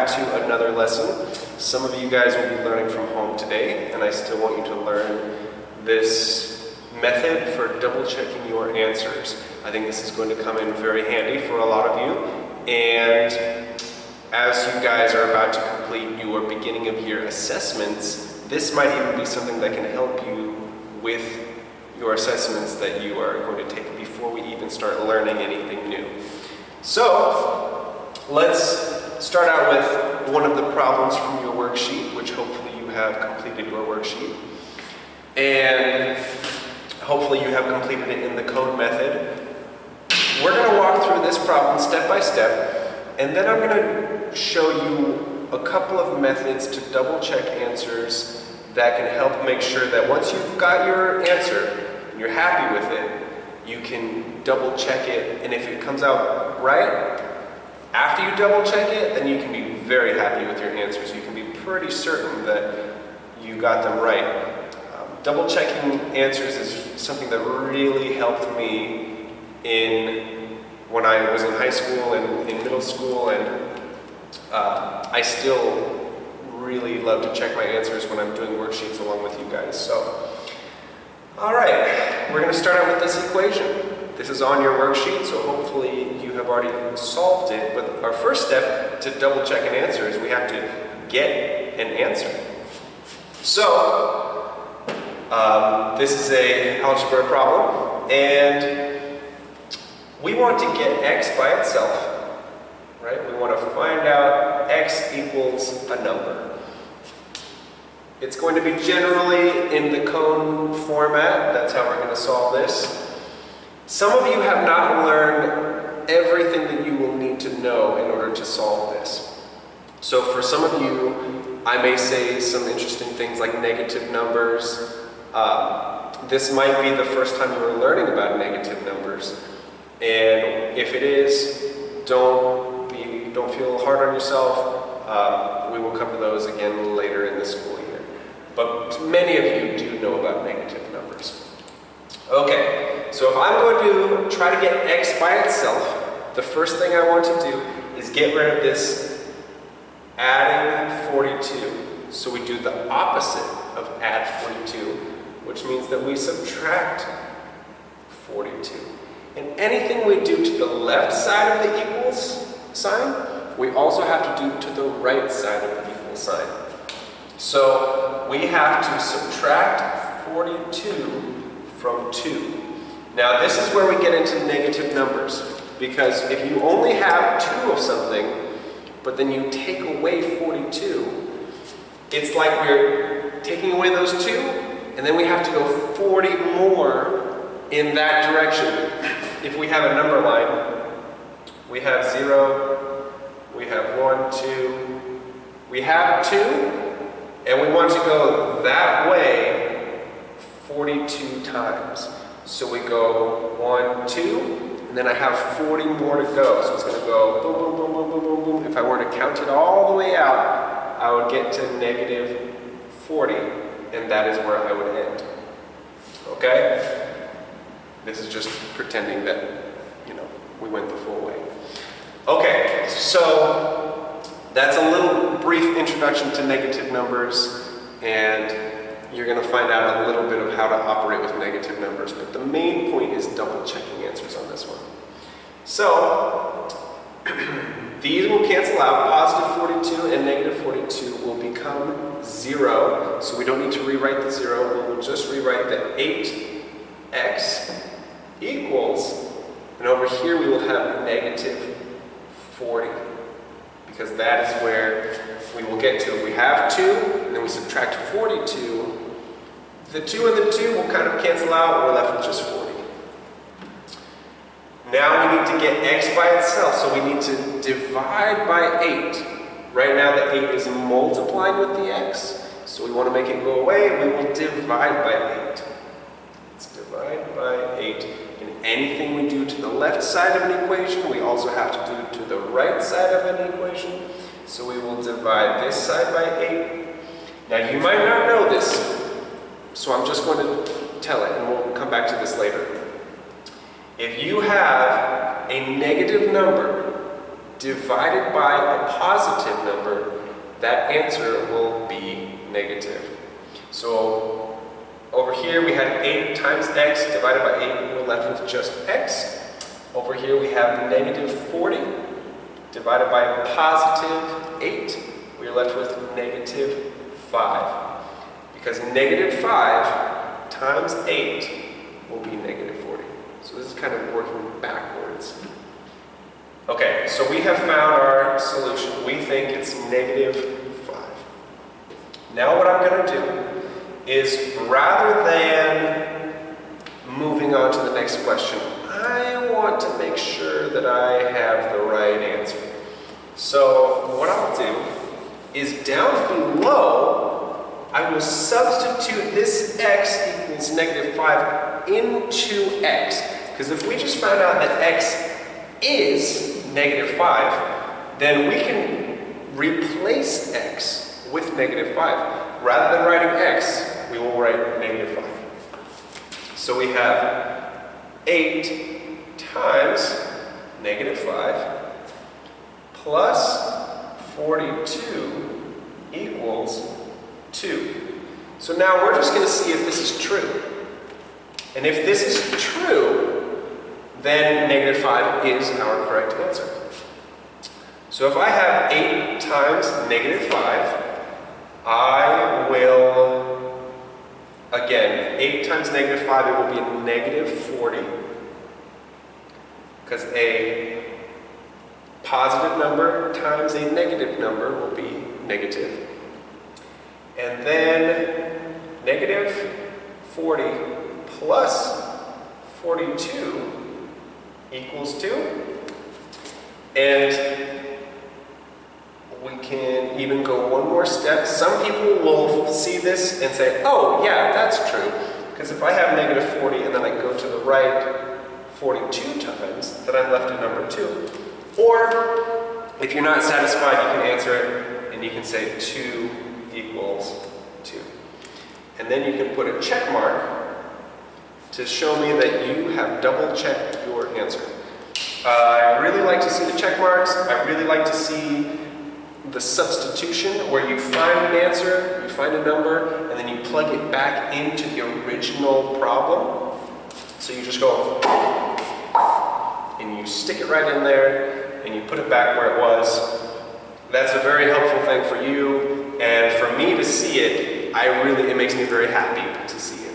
back to another lesson. Some of you guys will be learning from home today, and I still want you to learn this method for double checking your answers. I think this is going to come in very handy for a lot of you, and as you guys are about to complete your beginning of year assessments, this might even be something that can help you with your assessments that you are going to take before we even start learning anything new. So, let's start out with one of the problems from your worksheet, which hopefully you have completed your worksheet. And hopefully you have completed it in the code method. We're going to walk through this problem step by step, and then I'm going to show you a couple of methods to double check answers that can help make sure that once you've got your answer and you're happy with it, you can double check it, and if it comes out right, after you double check it, then you can be very happy with your answers. You can be pretty certain that you got them right. Double checking answers is something that really helped me when I was in high school and in middle school, and I still really love to check my answers when I'm doing worksheets along with you guys. So, alright, we're going to start out with this equation. This is on your worksheet, so hopefully you have already solved it, but our first step to double check an answer is we have to get an answer. So, this is an algebraic problem, and we want to get x by itself, right? We want to find out x equals a number. It's going to be generally in the cone format. That's how we're going to solve this. Some of you have not learned everything that you will need to know in order to solve this. So for some of you, I may say some interesting things like negative numbers. This might be the first time you are learning about negative numbers. And if it is, don't feel hard on yourself. We will come to those again later in the school year. But many of you do know about negative numbers. Okay, so if I'm going to try to get x by itself, the first thing I want to do is get rid of this adding 42. So we do the opposite of add 42, which means that we subtract 42. And anything we do to the left side of the equals sign, we also have to do to the right side of the equal sign. So we have to subtract 42 from 2. Now this is where we get into negative numbers, because if you only have 2 of something, but then you take away 42, it's like we're taking away those 2, and then we have to go 40 more in that direction. If we have a number line, we have 0, we have 1, 2, we have 2, and we want to go that way 42 times. So we go 1, 2, and then I have 40 more to go. So it's going to go boom, boom, boom, boom, boom, boom, boom. If I were to count it all the way out, I would get to negative 40, and that is where I would end. Okay? This is just pretending that, we went the full way. Okay, so that's a little brief introduction to negative numbers, and you're going to find out a little bit of how to operate with negative numbers, but the main point is double checking answers on this one. So, these will cancel out. Positive 42 and negative 42 will become 0, so we don't need to rewrite the 0, we will just rewrite the 8x equals, and over here we will have negative 40, because that is where we will get to. If we have 2, and then we subtract 42, the 2 and the 2 will kind of cancel out, we're left with just 40. Now we need to get x by itself, so we need to divide by 8. Right now the 8 is multiplying with the x, so we want to make it go away, we will divide by 8. Let's divide by 8. And anything we do to the left side of an equation, we also have to do to the right side of an equation. So we will divide this side by 8. Now you might not know this, so I'm just going to tell it, and we'll come back to this later. If you have a negative number divided by a positive number, that answer will be negative. So over here we had 8 times x divided by 8, we're left with just x. Over here we have negative 40 divided by a positive 8, we're left with negative 5. Because negative 5 times 8 will be negative 40. So this is kind of working backwards. Okay, so we have found our solution. We think it's negative 5. Now what I'm going to do is, rather than moving on to the next question, I want to make sure that I have the right answer. So what I'll do is, down below, I will substitute this x equals negative 5 into x. Because if we just found out that x is negative 5, then we can replace x with negative 5. Rather than writing x, we will write negative 5. So we have 8 times negative 5 plus 42 equals 2. So now we're just going to see if this is true. And if this is true, then negative 5 is our correct answer. So if I have 8 times negative 5, I will, again, 8 times negative 5, it will be a negative 40. Because a positive number times a negative number will be negative. And then negative 40 plus 42 equals 2. And we can even go one more step. Some people will see this and say, oh yeah, that's true. Because if I have negative 40 and then I go to the right 42 times, then I'm left at number 2. Or if you're not satisfied, you can answer it and you can say 2 equals 2. And then you can put a check mark to show me that you have double-checked your answer. I really like to see the check marks. I really like to see the substitution, where you find an answer, you find a number, and then you plug it back into the original problem. So you just go, and you stick it right in there, and you put it back where it was. That's a very helpful thing for you, and for me to see it, it makes me very happy to see it.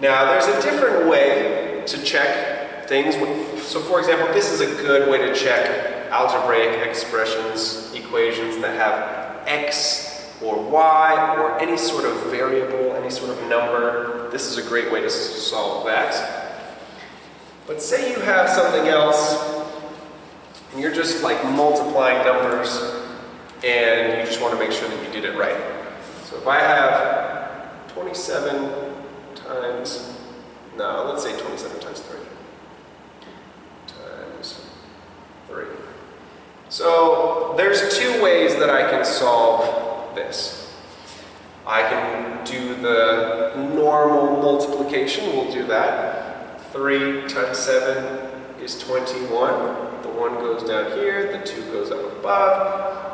Now, there's a different way to check things. So for example, this is a good way to check algebraic expressions, equations that have x or y or any sort of variable, any sort of number. This is a great way to solve that. But say you have something else, and you're just like multiplying numbers, and you just want to make sure that you did it right. So if I have 27 times, no, let's say 27 times 3. Times 3. So there's 2 ways that I can solve this. I can do the normal multiplication, we'll do that. 3 times 7 is 21. The 1 goes down here, the 2 goes up above.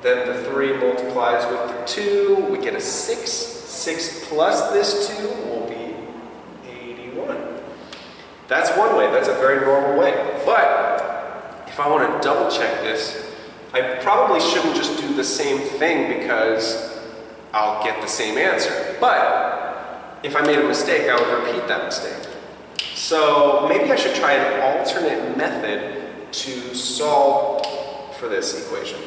Then the 3 multiplies with the 2, we get a 6. 6 plus this 2 will be 81. That's one way, that's a very normal way. But if I want to double check this, I probably shouldn't just do the same thing because I'll get the same answer. But if I made a mistake, I would repeat that mistake. So maybe I should try an alternate method to solve for this equation.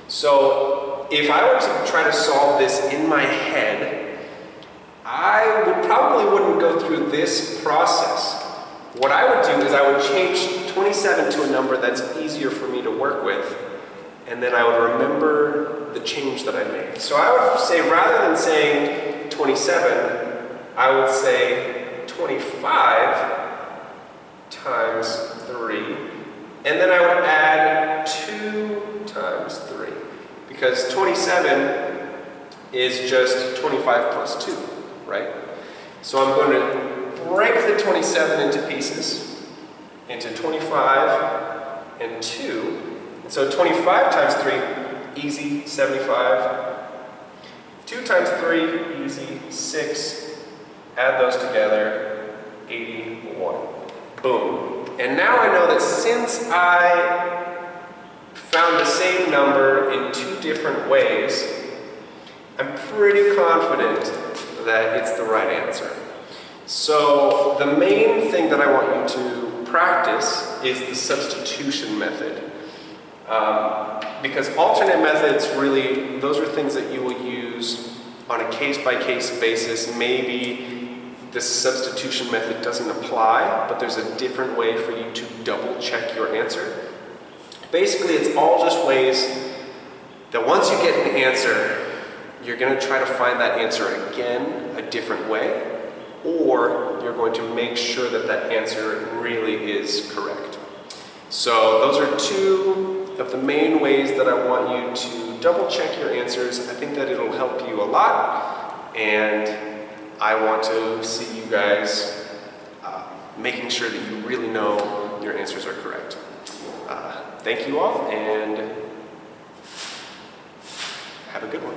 So if I were to try to solve this in my head, I probably wouldn't go through this process. What I would do is I would change 27 to a number that's easier for me to work with, and then I would remember the change that I made. So I would say, rather than saying 27, I would say 25 times 3, and then I would add 2 times 3, because 27 is just 25 plus 2, right? So I'm going to break the 27 into pieces, into 25 and 2, So 25 times 3, easy, 75. 2 times 3, easy, 6. Add those together, 81. Boom. And now I know that since I found the same number in 2 different ways, I'm pretty confident that it's the right answer. So the main thing that I want you to practice is the substitution method. Because alternate methods really, those are things that you will use on a case-by-case basis. Maybe the substitution method doesn't apply, but there's a different way for you to double check your answer. Basically, it's all just ways that once you get an answer, you're going to try to find that answer again a different way, or you're going to make sure that that answer really is correct. So those are 2 of the main ways that I want you to double check your answers. I think that it'll help you a lot, and I want to see you guys making sure that you really know your answers are correct. Thank you all, and have a good one.